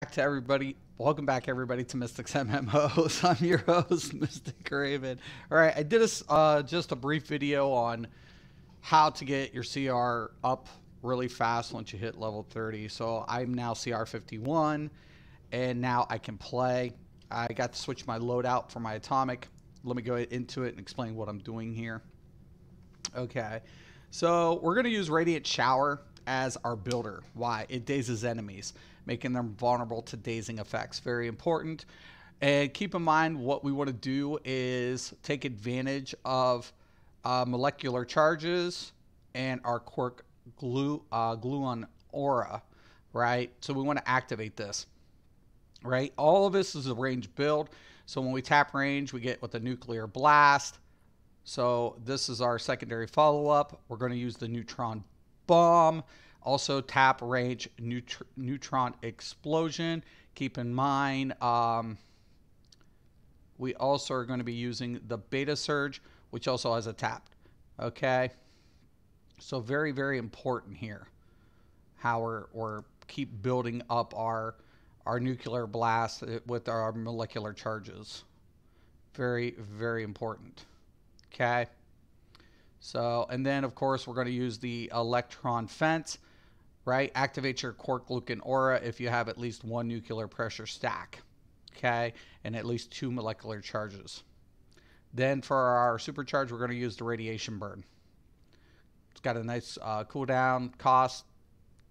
Back to everybody. Welcome back, everybody, to Mystics MMOs. I'm your host, Mystic Raven. All right, I did just a brief video on how to get your CR up really fast once you hit level 30. So I'm now CR 51, and now I can play. I got to switch my loadout for my atomic. Let me go into it and explain what I'm doing here. Okay, so we're going to use Radiant Shower as our builder. Why? It dazes enemies, making them vulnerable to dazing effects. Very important. And keep in mind, what we want to do is take advantage of molecular charges and our quirk gluon aura, right? So we want to activate this, right? All of this is a range build. So when we tap range, we get with a nuclear blast. So this is our secondary follow-up. We're going to use the neutron bomb. Also tap range neutron explosion. Keep in mind, we also are going to be using the beta surge, which also has a tap. Okay. So very, very important here. How we're keep building up our nuclear blast with our molecular charges. Very, very important. Okay. So, and then of course we're going to use the electron fence, right? Activate your quark gluon aura if you have at least one nuclear pressure stack, okay, and at least 2 molecular charges. Then for our supercharge, we're going to use the radiation burn. It's got a nice cooldown cost.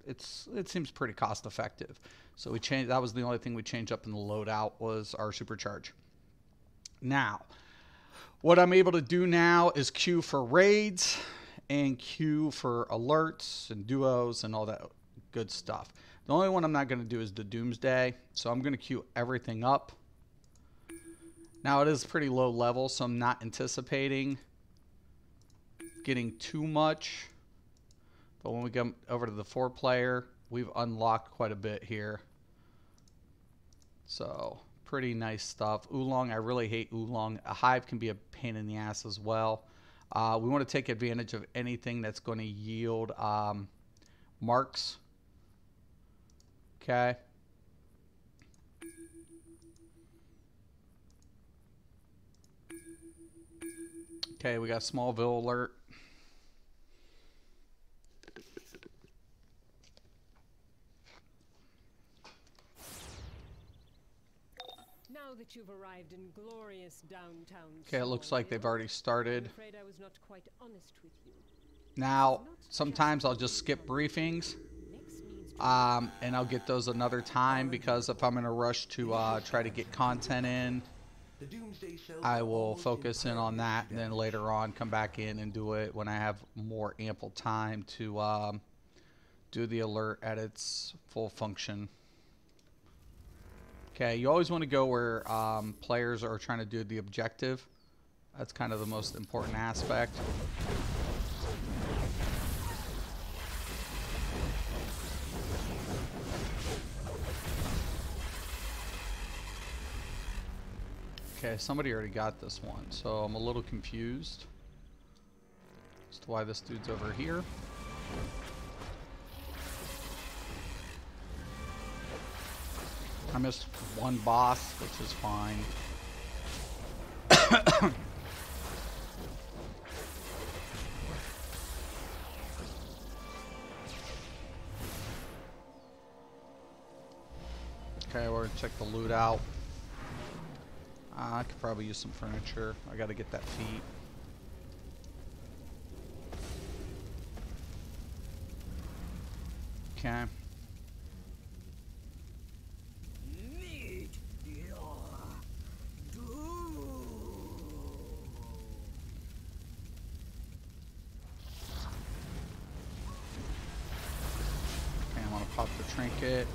It seems pretty cost effective. So we changed. That was the only thing we changed up in the loadout was our supercharge. Now, what I'm able to do now is queue for raids and queue for alerts and duos and all that good stuff. The only one I'm not going to do is the Doomsday, so I'm going to queue everything up. Now it is pretty low level, so I'm not anticipating getting too much. But when we come over to the 4-player, we've unlocked quite a bit here. So pretty nice stuff. Oolong, I really hate Oolong. A hive can be a pain in the ass as well. We want to take advantage of anything that's going to yield marks. Okay. Okay, we got Smallville alert. Now that you've arrived in glorious downtown. Okay, it looks like they've already started. I'm afraid I was not quite honest with you. Now, sometimes I'll just skip briefings, and I'll get those another time because if I'm in a rush to try to get content in, I will focus in on that, and then later on come back in and do it when I have more ample time to do the alert at its full function. Okay, you always want to go where players are trying to do the objective. That's kind of the most important aspect. Okay, somebody already got this one, so I'm a little confused as to why this dude's over here. I missed one boss, which is fine. Okay, we're gonna check the loot out. I could probably use some furniture. I gotta get that feat. Okay. Okay, I'm gonna pop the trinket.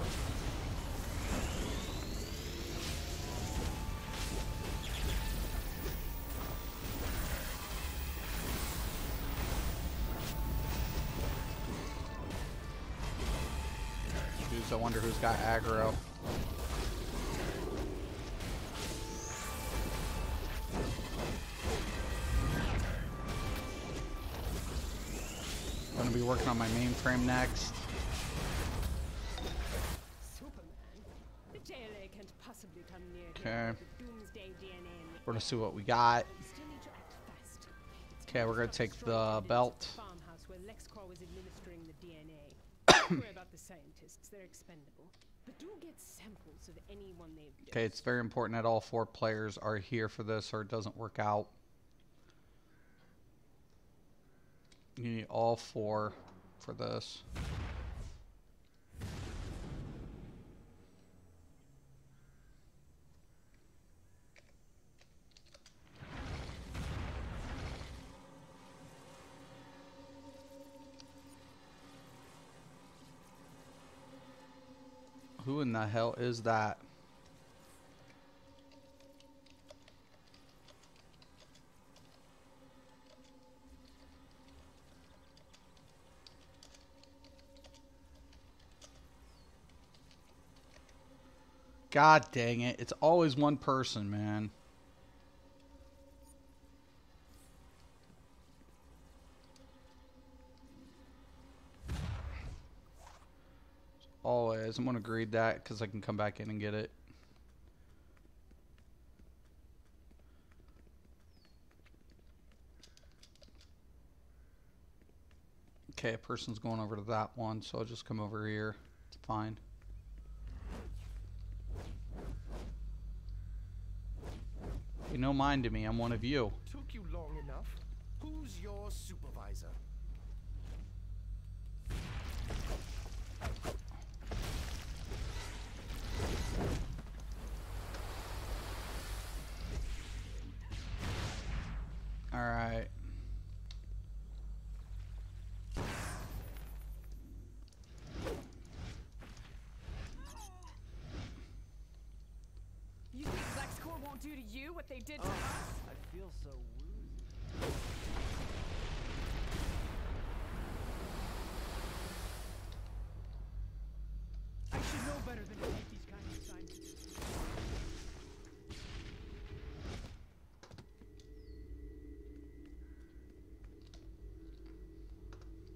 I wonder who's got aggro. Gonna be working on my mainframe next. Superman? Taylor can't possibly come near Okay. here with the Doomsday DNA. We're gonna see what we got. You still need to act fast. It's Okay, we're gonna not take destroying the evidence belt. at the farmhouse where LexCorp was administering the DNA. Don't worry about the scientists; they're expendable. But do get samples of anyone they've dosed. Okay, it's very important that all 4 players are here for this or it doesn't work out. You need all 4 for this. Who in the hell is that? God dang it. It's always one person, man. Always. I'm going to grade that because I can come back in and get it. Okay, a person's going over to that one, so I'll just come over here. It's fine. Pay no mind to me. I'm one of you. Took you long enough. Who's your supervisor? All right. You think LexCorp won't do to you what they did to us? I feel so woozy. I should know better than to take these kinds of assignments.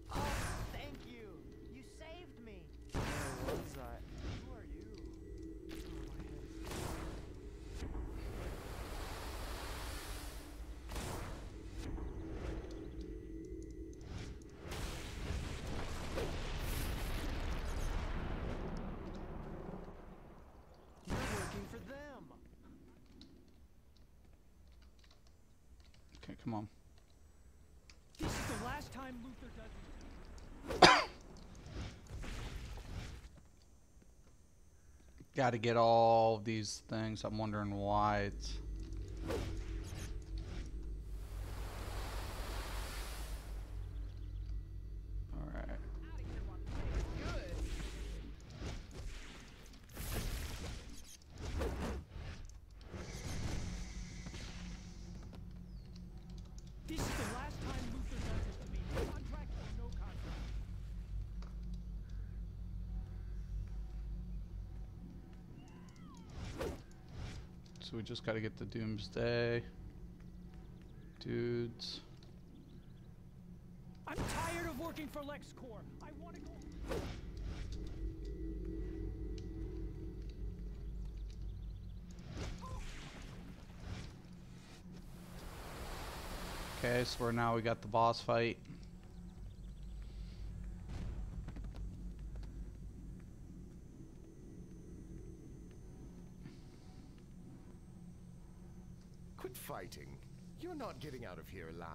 Oh, thank you. You saved me. Where was I? Who are you? Oh, my head is... You're working for them. Okay, come on. This is the last time Luther does it. Got to get all these things. I'm wondering why it's... All right. This is the last time Luther does this to me. Contract or no contract. So we just got to get the Doomsday dudes. I'm tired of working for LexCorp. I want to go. Okay, so now we got the boss fight. Quit fighting. You're not getting out of here alive.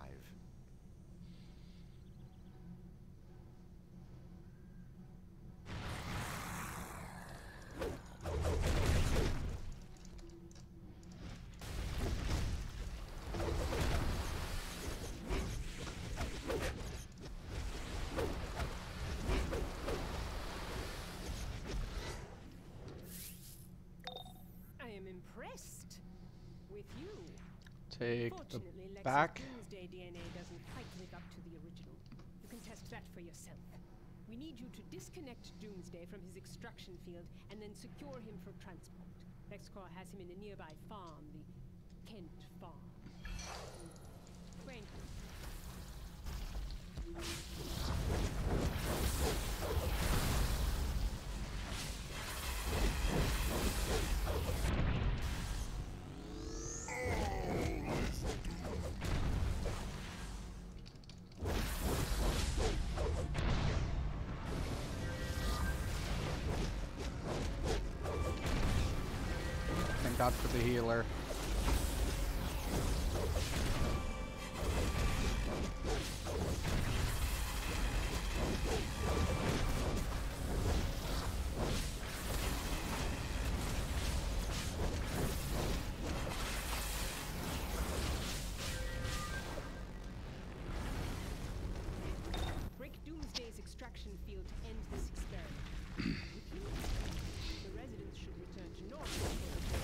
I am impressed with you. Take the Fortunately, Lex's back. Doomsday DNA doesn't quite live up to the original. You can test that for yourself. We need you to disconnect Doomsday from his extraction field and then secure him for transport. LexCorp has him in a nearby farm, the Kent Farm. Frank. out for the healer. Break Doomsday's extraction field to end this experiment. With you, the residents should return to normal before the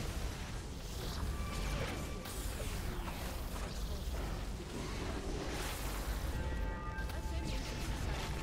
Ascending to society.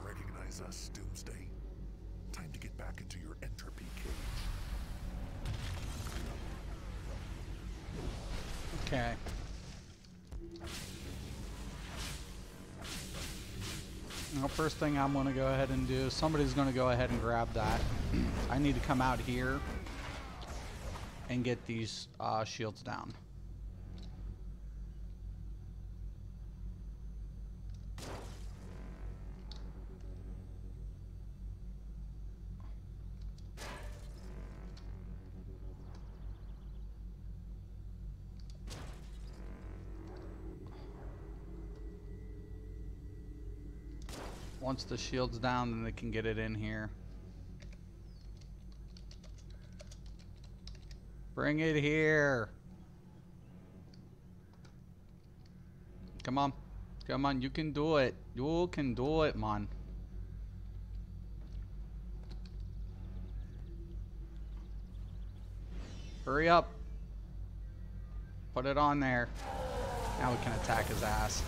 Recognize us, Doomsday. Time to get back into your entropy cage. Okay. Now, first thing I'm going to go ahead and do, somebody's going to go ahead and grab that. I need to come out here and get these shields down. Once the shield's down, then they can get it in here. Bring it here. Come on. Come on, you can do it. You can do it, man. Hurry up. Put it on there. Now we can attack his ass.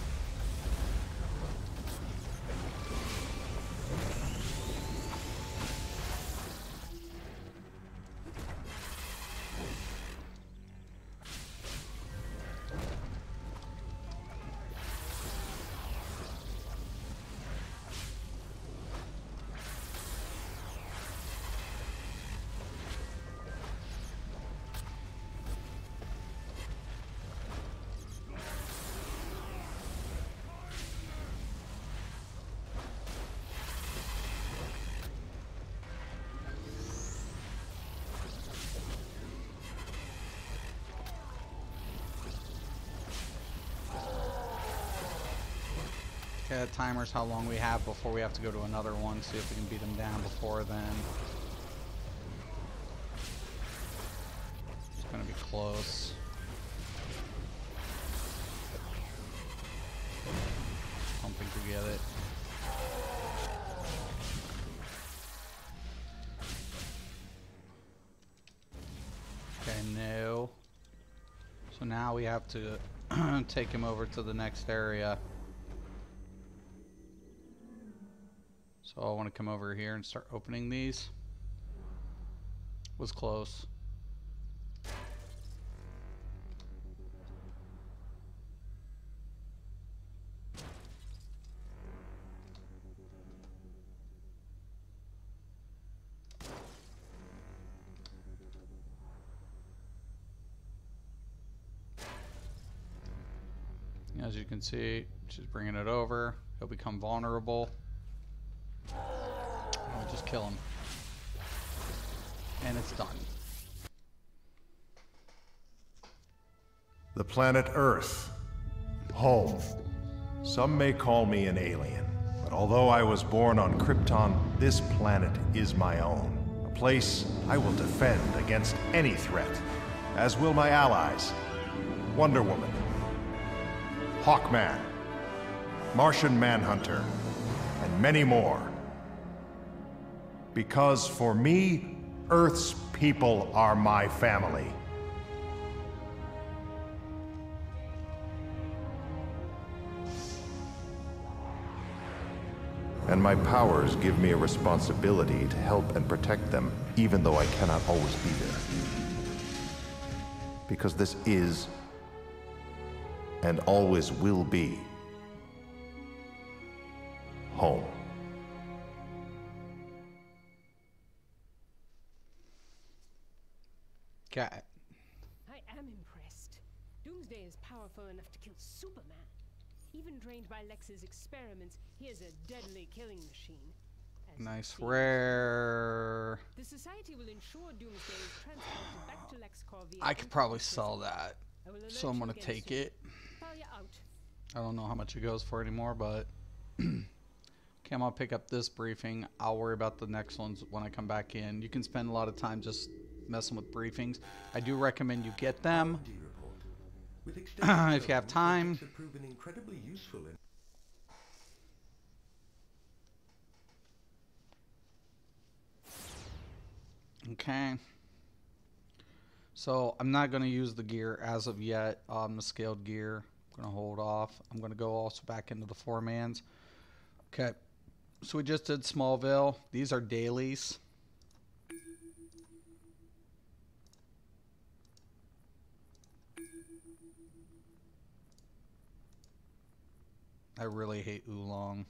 Okay, the timer's how long we have before we have to go to another one. See if we can beat him down before then. It's gonna be close. Pumping to get it. Okay, no. So now we have to take him over to the next area. So I want to come over here and start opening these. Was close. As you can see, she's bringing it over. He'll become vulnerable. I'll just kill him. And it's done. The planet Earth. Home. Some may call me an alien, but although I was born on Krypton, this planet is my own. A place I will defend against any threat, as will my allies. Wonder Woman, Hawkman, Martian Manhunter, and many more. Because for me, Earth's people are my family. And my powers give me a responsibility to help and protect them, even though I cannot always be there. Because this is, and always will be, home. Okay. I am impressed. Doomsday is powerful enough to kill Superman. Even trained by Lex's experiments, he is a deadly killing machine. As Nice it seems. rare. The Society will ensure Doomsday is transported back to LexCorp via I could probably prison. sell that. I will alert So I'm you gonna again take soon. it. Talia out. I don't know how much it goes for anymore, but okay, I'm gonna pick up this briefing. I'll worry about the next ones when I come back in. You can spend a lot of time just messing with briefings. I do recommend you get them if you have time. Okay. So I'm not going to use the gear as of yet. The scaled gear. I'm going to hold off. I'm going to go also back into the 4-mans. Okay. So we just did Smallville. These are dailies. I really hate Oolong.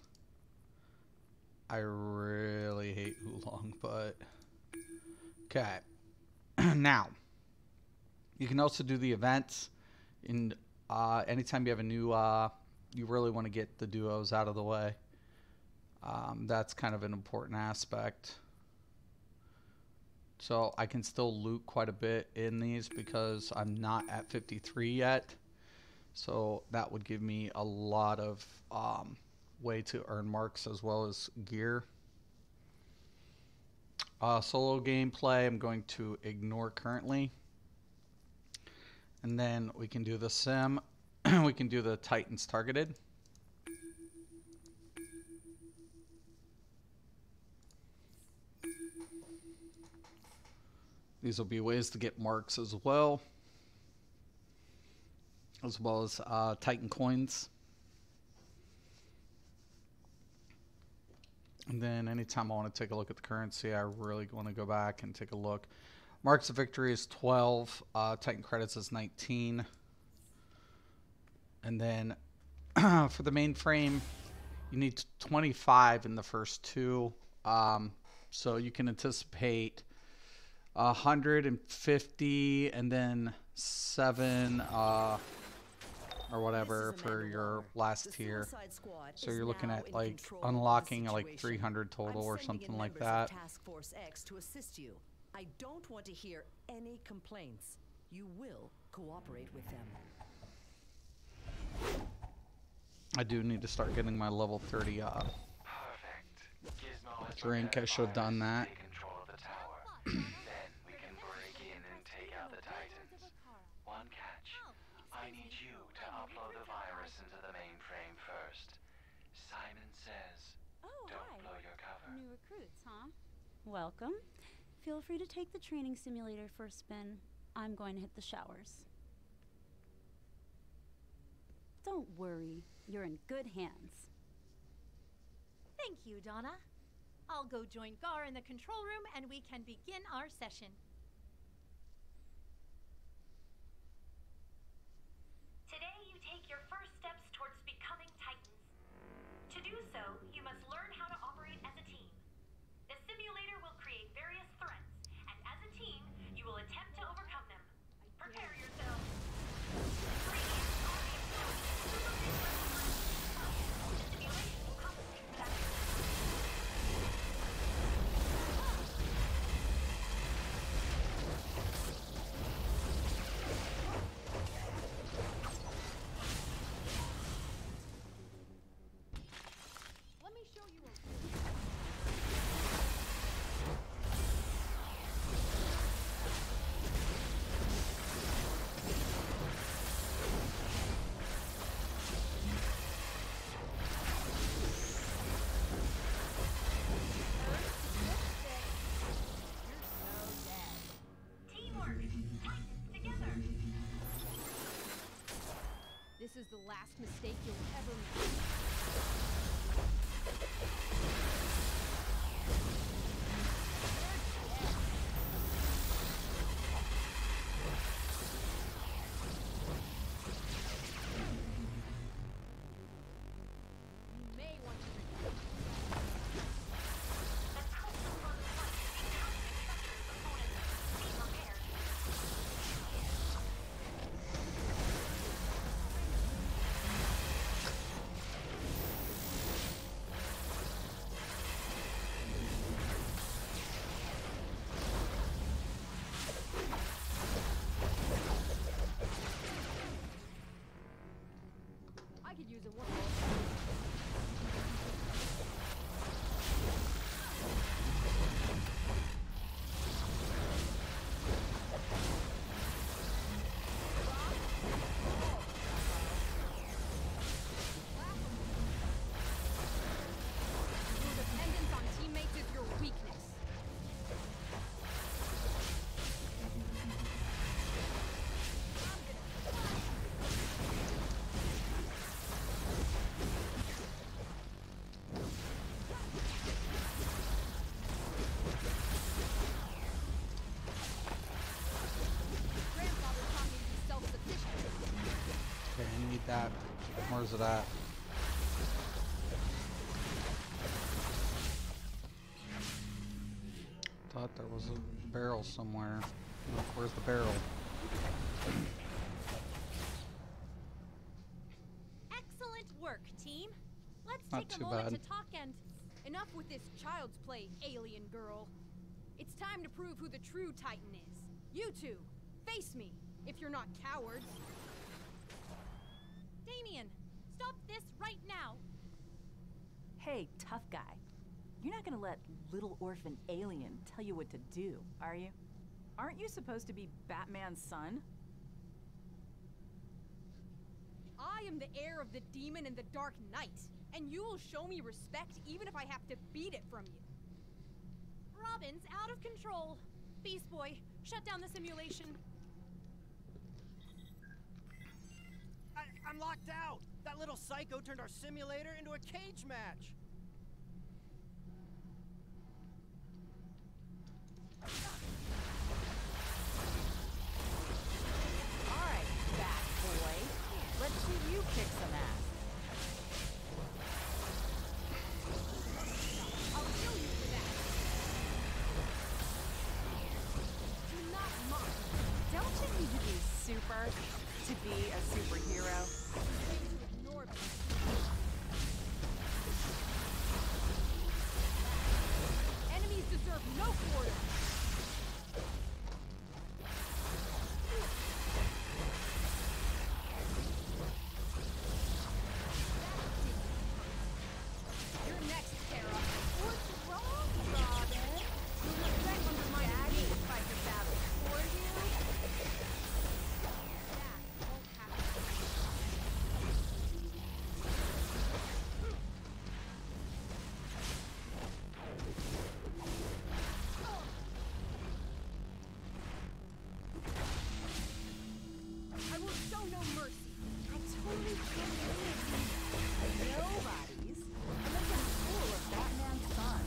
I really hate Oolong, but okay. Now, you can also do the events. And anytime you have a new, you really want to get the duos out of the way. That's kind of an important aspect. So I can still loot quite a bit in these because I'm not at 53 yet. So that would give me a lot of way to earn marks as well as gear. Solo gameplay I'm going to ignore currently. And then we can do the sim. We can do the Titans targeted. These will be ways to get marks as well as Titan coins. And then anytime I want to take a look at the currency, I really want to go back and take a look. Marks of victory is 12. Titan credits is 19. And then for the mainframe, you need 25 in the first two. So you can anticipate 150 and then 7 or whatever for your last tier. So you're looking at like unlocking like 300 total or something like that. Task Force X to assist you. I don't want to hear any complaints. You will cooperate with them. I do need to start getting my level 30 drink. I should have done that. Then we can break in and take out the Titans. One catch. I need you to upload the virus into the mainframe first. Simon says, don't blow your cover. New recruits, huh? Welcome. Feel free to take the training simulator for a spin. I'm going to hit the showers. Don't worry, you're in good hands. Thank you, Donna. I'll go join Gar in the control room and we can begin our session. Today you take your first steps towards becoming Titans. To do so, you must learn how to operate as a team. The simulator will create various threats, and as a team, you will attempt to overcome them. Prepare yourselves. Simulation will compensate for that. Let me show you a Teamwork. Titans together. This is the last mistake you'll ever make. Where's it at? Thought there was a barrel somewhere. Look, where's the barrel? Excellent work, team. Let's Not take a too moment bad. to talk and enough with this child's play, alien girl. It's time to prove who the true Titan is. You two, face me if you're not cowards. Damien, stop this right now. Hey, tough guy. You're not gonna let little orphan alien tell you what to do, are you? Aren't you supposed to be Batman's son? I am the heir of the demon and the Dark Knight, and you will show me respect even if I have to beat it from you. Robin's out of control. Beast Boy, shut down the simulation. I'm locked out! That little psycho turned our simulator into a cage match! Alright, Bat Boy. Let's see you kick some ass. I'll show you for that. Do not mock. Don't you need to be super to be a superhero? Ignore me. Enemies deserve no quarter. You're next, Tara. What's wrong, Robin? You'll regret undermining me if I could battle for you. That won't happen. I will show no mercy. I totally can't believe these nobodies are making a fool of Batman's son.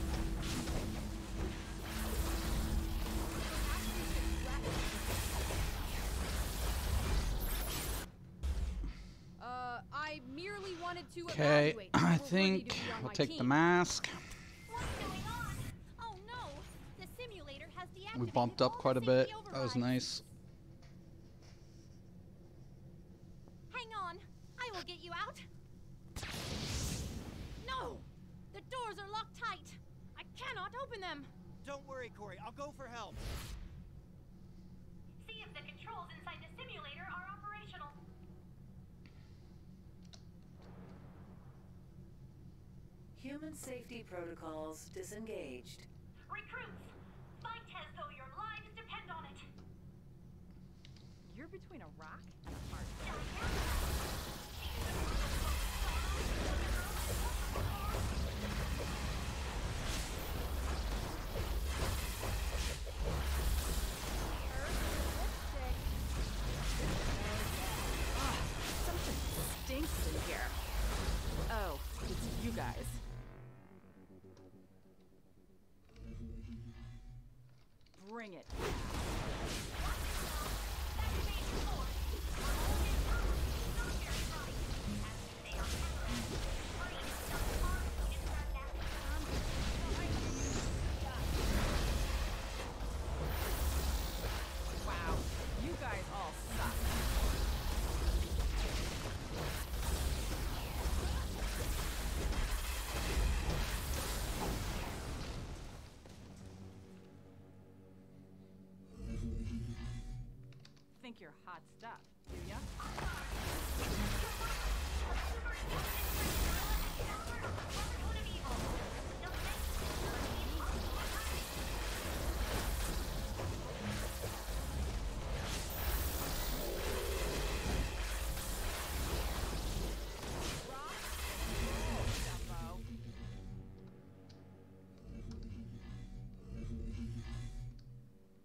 I merely wanted to Okay, evaluate I if we're worthy to think be on we'll my take the team. mask. What's going on? Oh no, the simulator has deactivated We bumped up all quite a the bit. safety That was overrides. nice. Hang on, I will get you out. No! The doors are locked tight. I cannot open them. Don't worry, Corey. I'll go for help. See if the controls inside the simulator are operational. Human safety protocols disengaged. Recruits, fight as though your lives depend on it. You're between a rock and a hard place. Something stinks in here. Oh, it's you guys. Bring it. Wow, you guys all suck. Think you're hot stuff, do ya?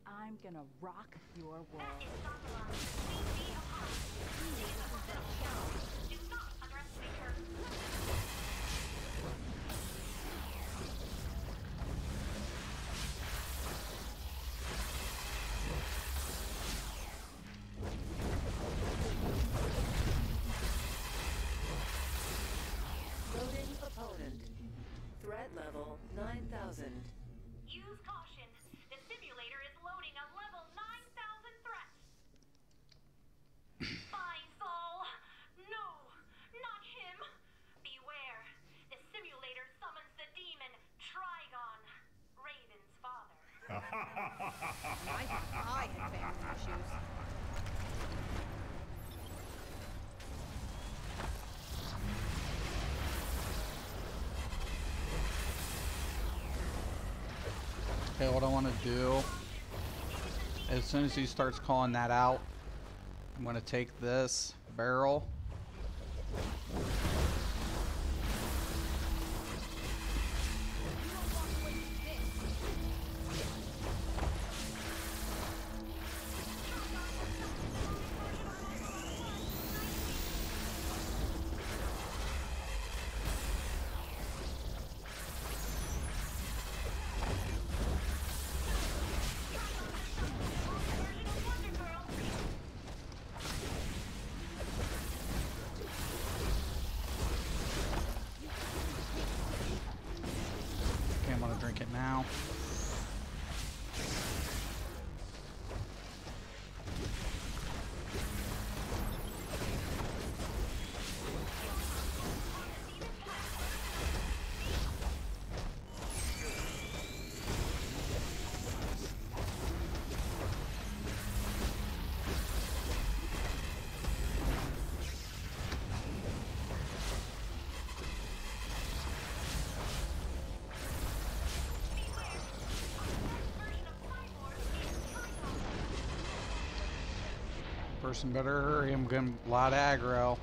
I'm gonna rock your world. Do not underestimate her. Threat level 9000. Use caution. The simulator is loading a level 9000 threat. Faisal! No! Not him! Beware. The simulator summons the demon Trigon, Raven's father. I thought I had family issues. Okay, what I want to do, as soon as he starts calling that out, I'm going to take this barrel. Drink it now. Person better hurry, I'm getting a lot of aggro.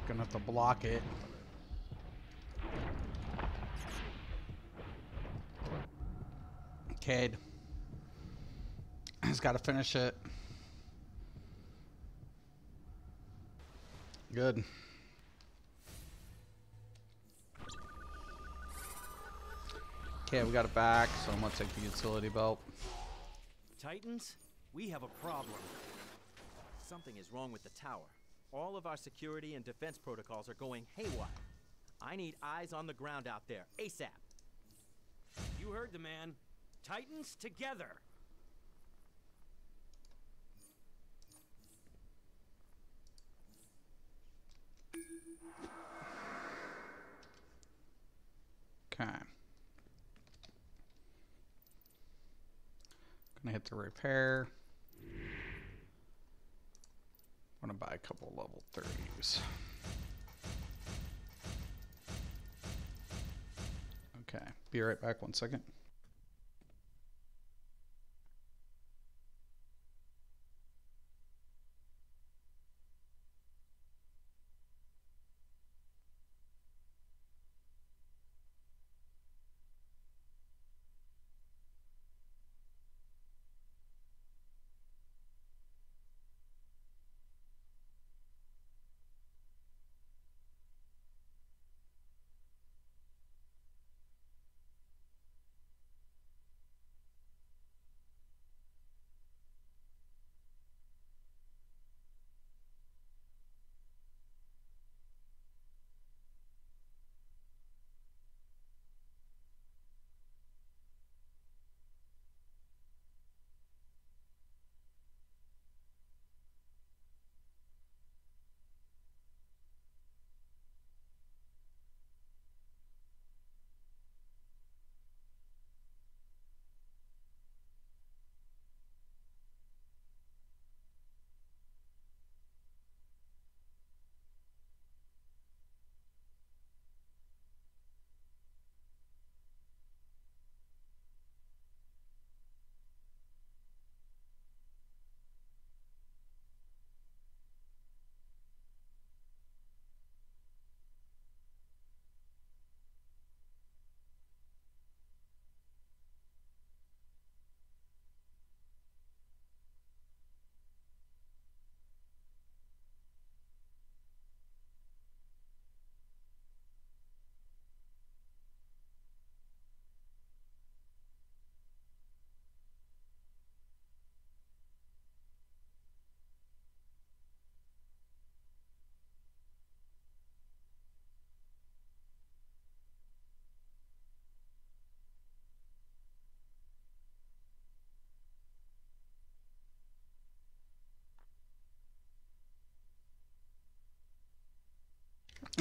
Gonna have to block it. Cade. He's got to finish it. Good. Okay, we got it back, so I'm gonna take the utility belt. Titans, we have a problem. Something is wrong with the tower. All of our security and defense protocols are going haywire. I need eyes on the ground out there, ASAP. You heard the man. Titans together. Okay. Gonna hit the repair. I'm gonna buy a couple level 30s. Okay, be right back 1 second.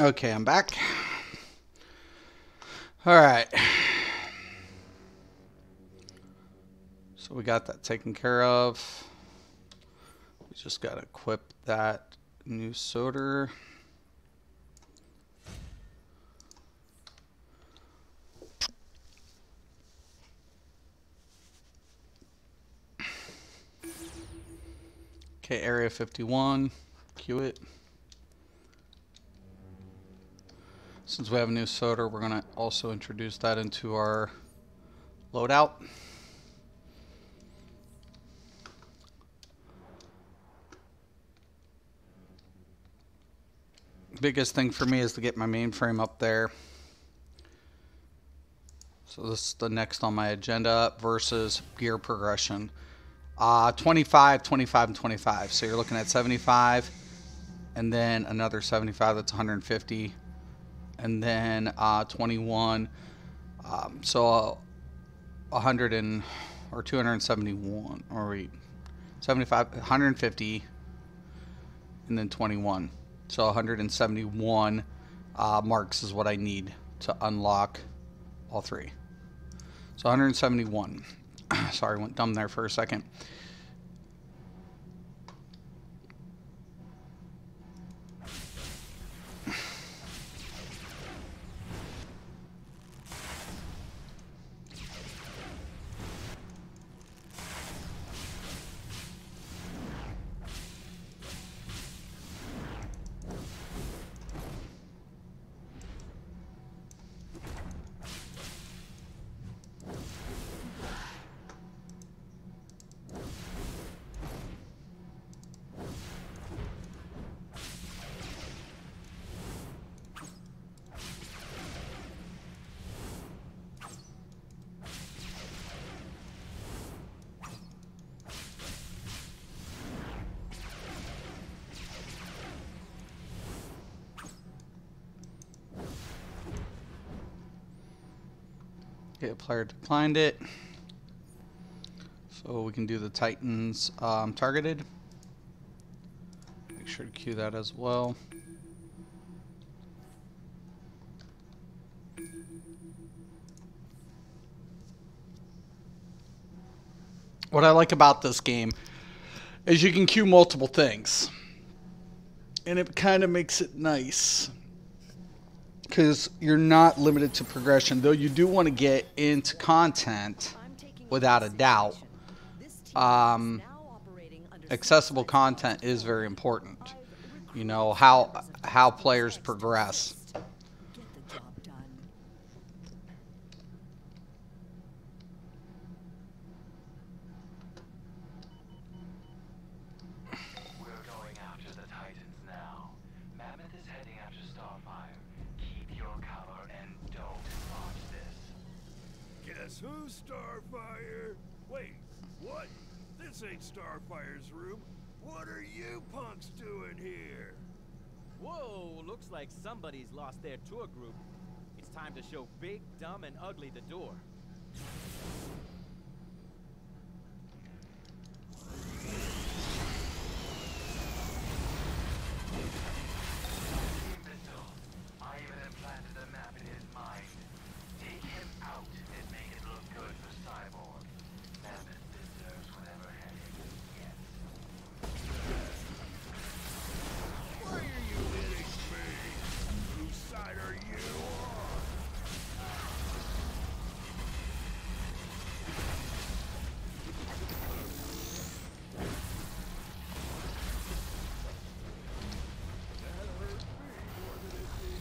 Okay, I'm back. All right. So we got that taken care of. We just got to equip that new sorter. Okay, Area 51. Queue it. Since we have a new sorter, we're going to also introduce that into our loadout. Biggest thing for me is to get my mainframe up there. So this is the next on my agenda versus gear progression. 25, 25, and 25. So you're looking at 75, and then another 75. That's 150, and then 21. So 100 and or 271, or wait, 75, 150, and then 21. So 171 marks is what I need to unlock all three. So 171. Sorry, went dumb there for a second. Okay, player declined it. So we can do the Titans targeted. Make sure to queue that as well. What I like about this game is you can queue multiple things. And it kind of makes it nice. Because you're not limited to progression, though you do want to get into content without a doubt. Accessible content is very important. You know, how players progress. Who's Starfire? Wait, what? This ain't Starfire's room. What are you punks doing here? Whoa, looks like somebody's lost their tour group. It's time to show Big, Dumb, and Ugly the door. I even implanted a map in his mind. Take him out and make it look good for Cyborg. Mammoth deserves whatever headache he gets. Why are you hitting me? Whose side are you on?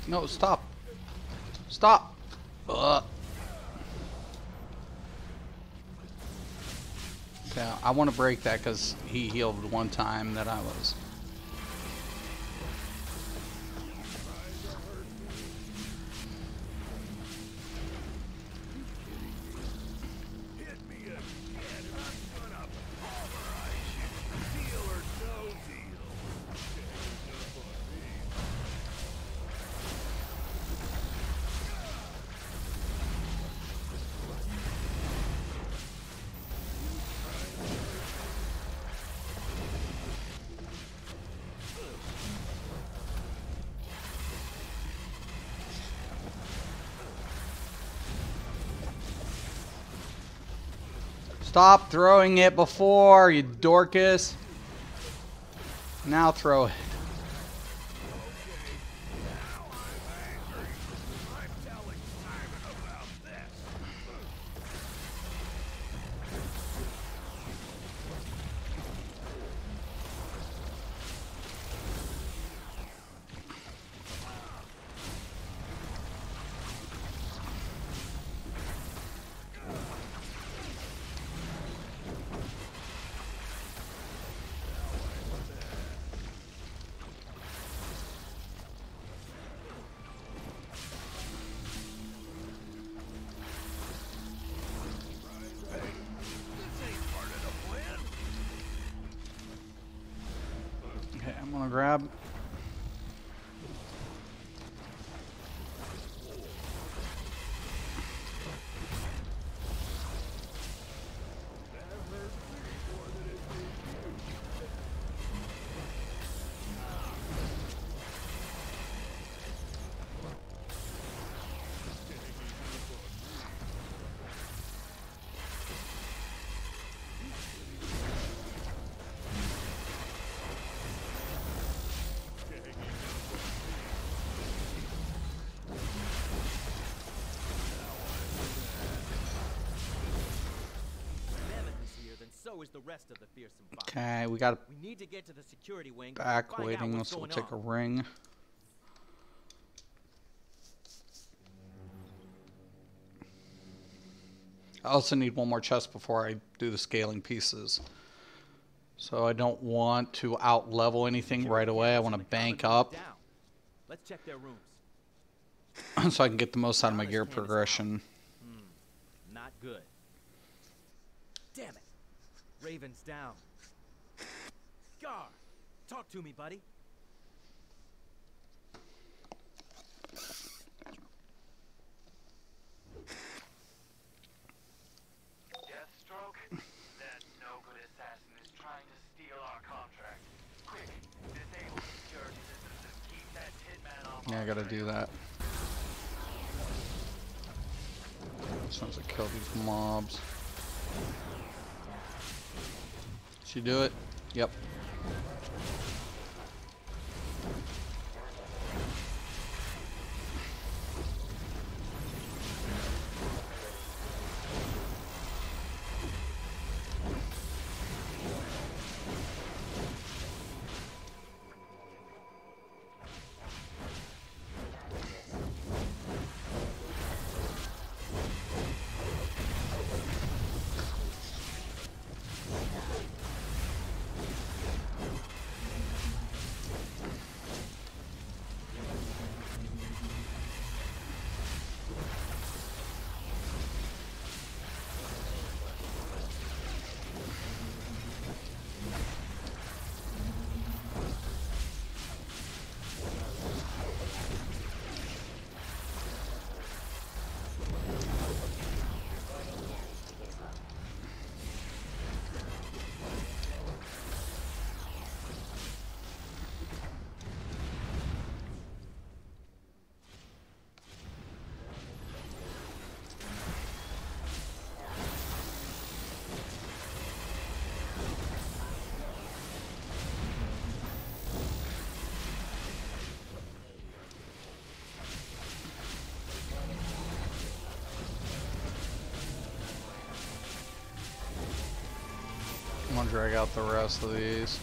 No, stop. Stop. Ugh. Okay, I want to break that because he healed one time that I was. Hit me again and I'm gonna pulverize you. Deal or no deal. Stop throwing it before, you Dorcas. Now throw it. Okay, I'm gonna grab. So is the rest of the fearsome bot. Okay, we got We need to get to the security wing. back find out waiting. what's So we'll going take a on. ring. I also need one more chest before I do the scaling pieces. So I don't want to out level anything right away. I want to bank up Down. Let's check their rooms. so I can get the most out of my gear progression. Not good. Damn it. Raven's down. Gar, talk to me, buddy. Deathstroke? That no-good assassin is trying to steal our contract. Quick, disable security systems and keep that hitman off. Yeah, I gotta do that. As soon as I kill these mobs. Did she do it? Yep. I'm gonna drag out the rest of these.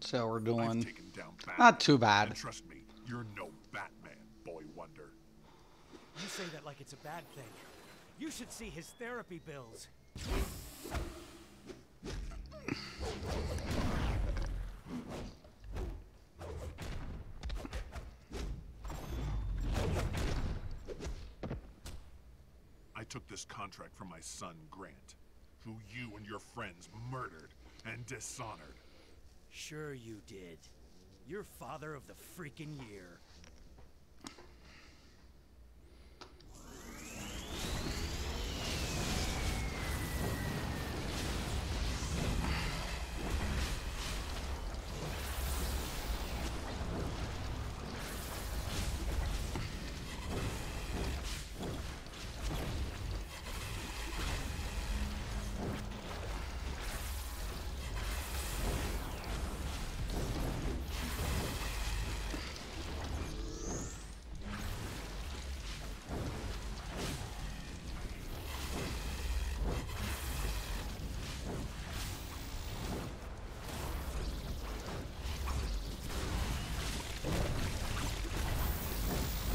So we're I've doing taken down Batman, not too bad. And trust me, you're no Batman, boy wonder. You say that like it's a bad thing. You should see his therapy bills. I took this contract from my son, Grant, who you and your friends murdered and dishonored. Sure you did. You're father of the freaking year.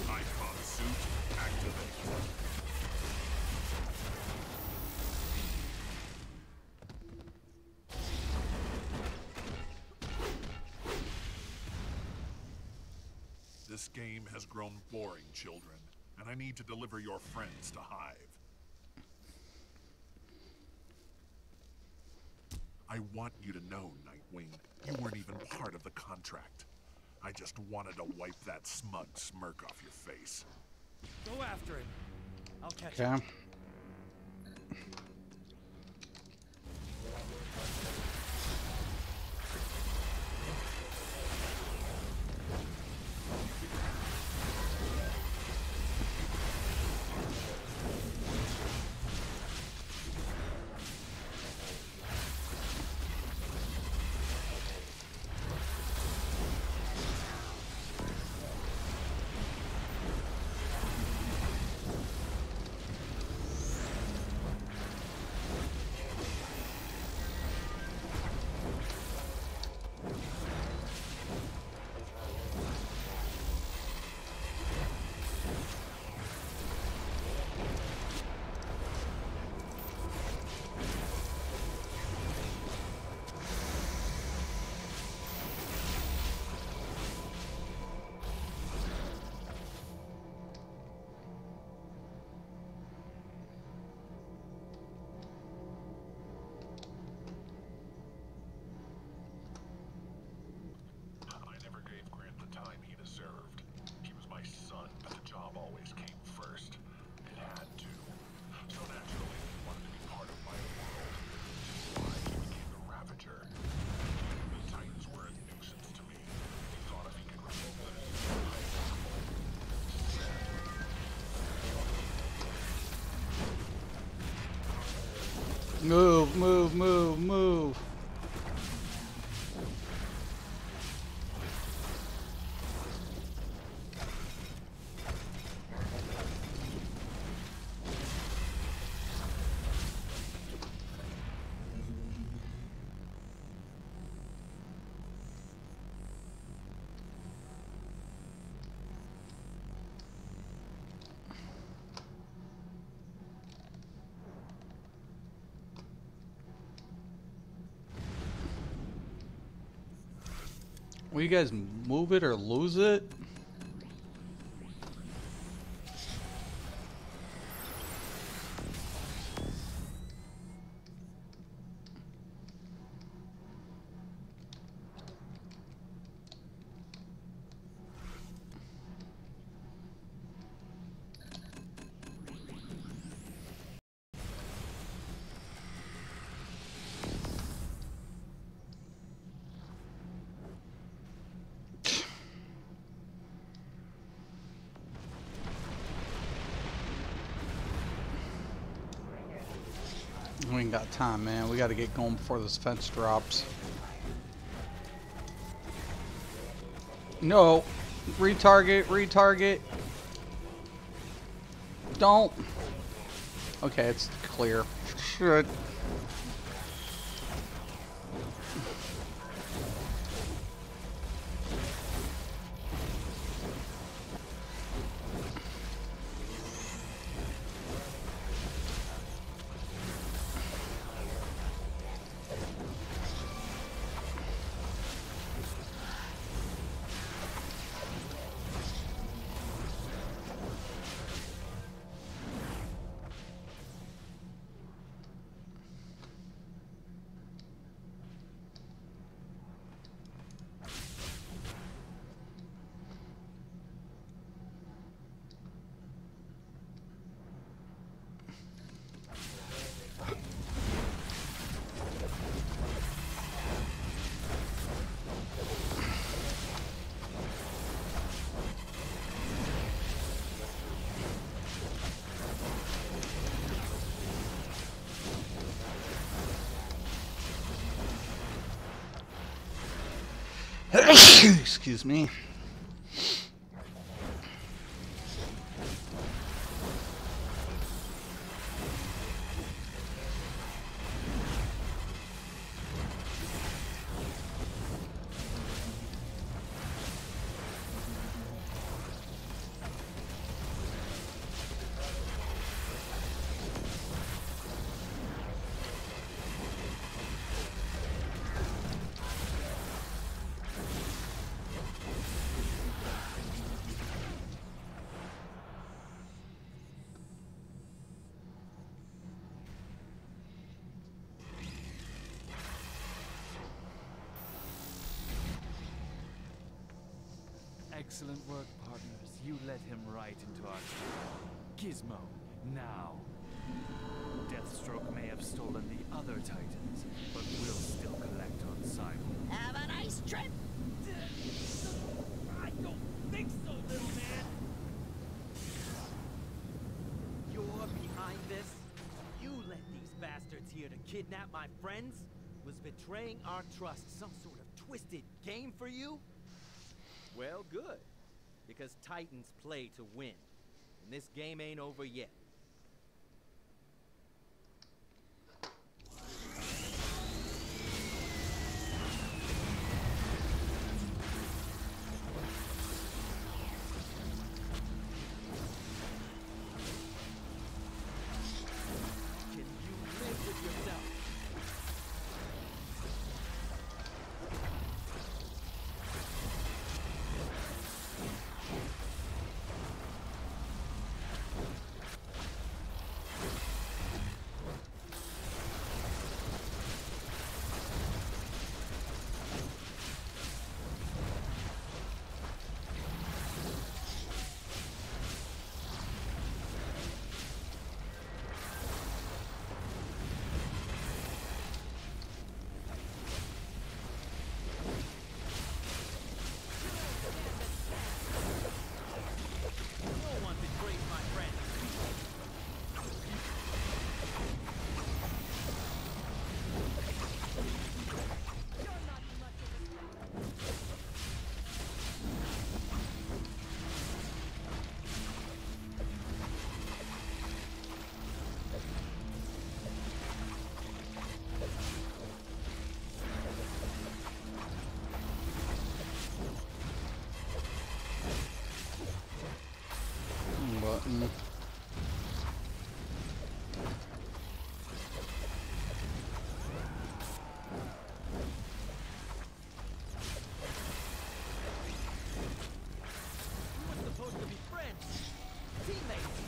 Icon suit activate. This game has grown boring, children, and I need to deliver your friends to Hive. I want you to know, Nightwing, you weren't even part of the contract. I just wanted to wipe that smug smirk off your face. Go after him. I'll catch Okay. him. I never gave Grant the time he deserved. He was my son, but the job always came first. It had to. So naturally, he wanted to be part of my world. Which is why he became the Ravager. The Titans were a nuisance to me. He thought if he could remove them, Move, move, move, move. Will you guys move it or lose it? We ain't got time, man. We got to get going before this fence drops. No. Retarget, retarget. Don't. Okay, it's clear. Shit. Excuse me. Excellent work, partners. You led him right into our trap. Gizmo, now. Deathstroke may have stolen the other Titans, but we'll still collect on Cycle. Have a nice trip! I don't think so, little man! You're behind this? You led these bastards here to kidnap my friends? Was betraying our trust some sort of twisted game for you? Well, good. Because Titans play to win. And this game ain't over yet. Can you live with yourself? No one betrays my friends. Button. We were supposed to be friends. Teammates.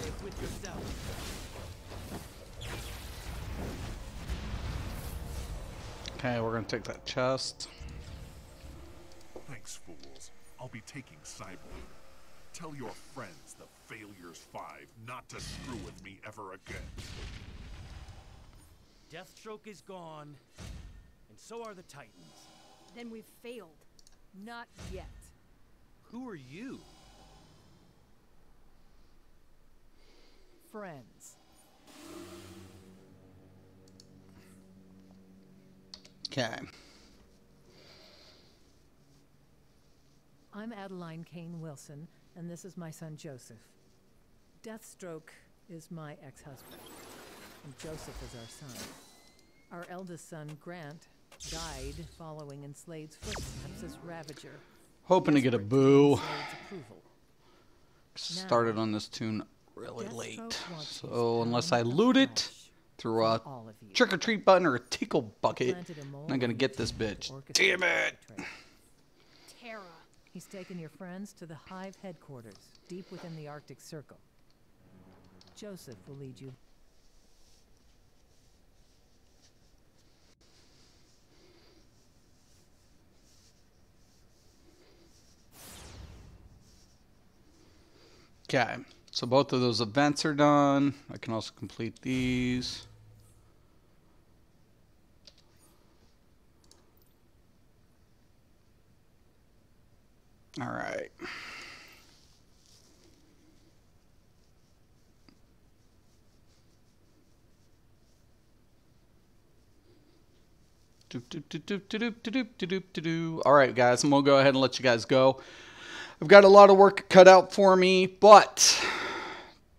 Live with yourself. Okay, we're gonna take that chest. Thanks, fools. I'll be taking Cyborg. Tell your friends, the Failures 5, not to screw with me ever again. Deathstroke is gone, and so are the Titans. Then we've failed. Not yet. Who are you? Friends. Okay. I'm Adeline Kane Wilson, and this is my son Joseph. Deathstroke is my ex-husband, and Joseph is our son. Our eldest son, Grant, died following in Slade's footsteps as Ravager. Hoping to get a boo. Approval. Started on this tune really late, so unless I loot it through a trick-or-treat button or a tickle bucket, I'm not gonna get this bitch. Damn it! Terra. He's taken your friends to the Hive headquarters, deep within the Arctic Circle. Joseph will lead you. Okay, so both of those events are done. I can also complete these. All right. All right, guys, I'm gonna go ahead and let you guys go. I've got a lot of work cut out for me, but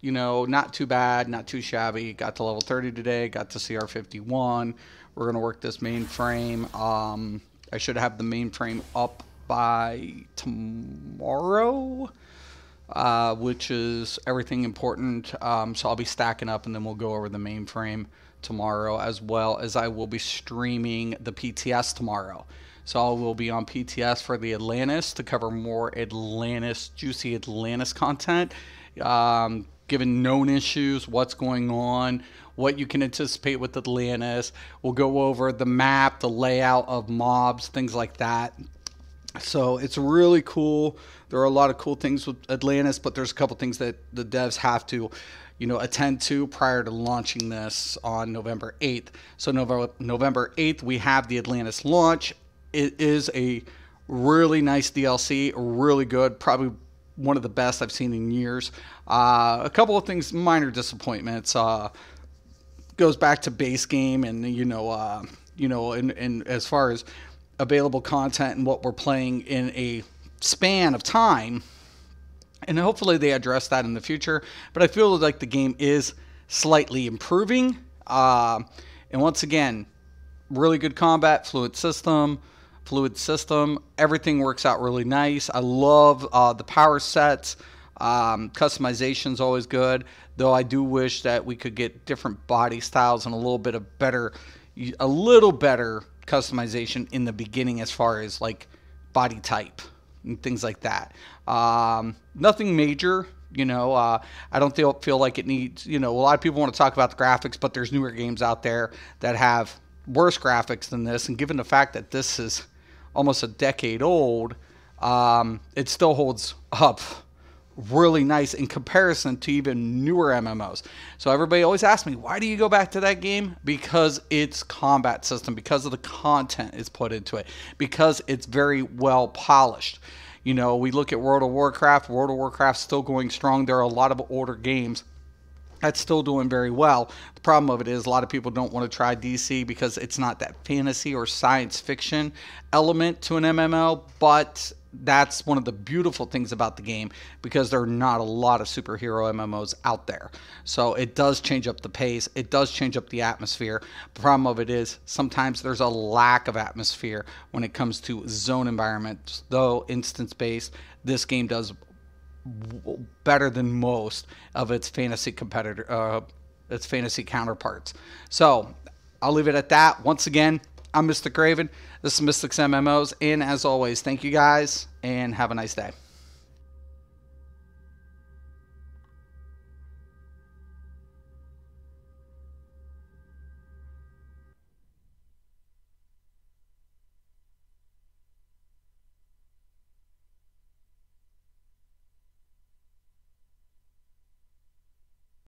you know, not too bad, not too shabby. Got to level 30 today, got to CR 51. We're gonna work this mainframe. I should have the mainframe up by tomorrow, which is everything important. So I'll be stacking up, and then we'll go over the mainframe tomorrow, as well as I will be streaming the PTS tomorrow. So I will be on PTS for the Atlantis to cover more Atlantis, juicy Atlantis content, given known issues, what's going on, what you can anticipate with Atlantis. We'll go over the map, the layout of mobs, things like that. So it's really cool. There are a lot of cool things with Atlantis, but there's a couple things that the devs have to, you know, attend to prior to launching this on November 8th. So November 8th, we have the Atlantis launch. It is a really nice DLC, really good, probably one of the best I've seen in years. A couple of things, minor disappointments. Goes back to base game, and and as far as available content and what we're playing in a span of time, and hopefully they address that in the future. But I feel like the game is slightly improving, and once again, really good combat, fluid system, everything works out really nice. I love the power sets. Customization's always good, though I do wish that we could get different body styles and a little better customization in the beginning, as far as like body type and things like that. Nothing major, I don't feel like it needs, a lot of people want to talk about the graphics, but there's newer games out there that have worse graphics than this, and given the fact that this is almost a decade old, it still holds up really nice in comparison to even newer MMOs. So everybody always asks me, why do you go back to that game? Because it's combat system, because of the content is put into it, because it's very well polished. We look at World of Warcraft's still going strong. There are a lot of older games that's still doing very well. The problem of it is a lot of people don't want to try DC because it's not that fantasy or science fiction element to an MMO, but that's one of the beautiful things about the game, because there are not a lot of superhero MMOs out there. So it does change up the pace. It does change up the atmosphere. The problem of it is sometimes there's a lack of atmosphere when it comes to zone environments. Though instance-based, this game does better than most of its fantasy counterparts. So I'll leave it at that. Once again, I'm Mystic Raven. This is Mystic's MMOs, and as always, thank you guys, and have a nice day.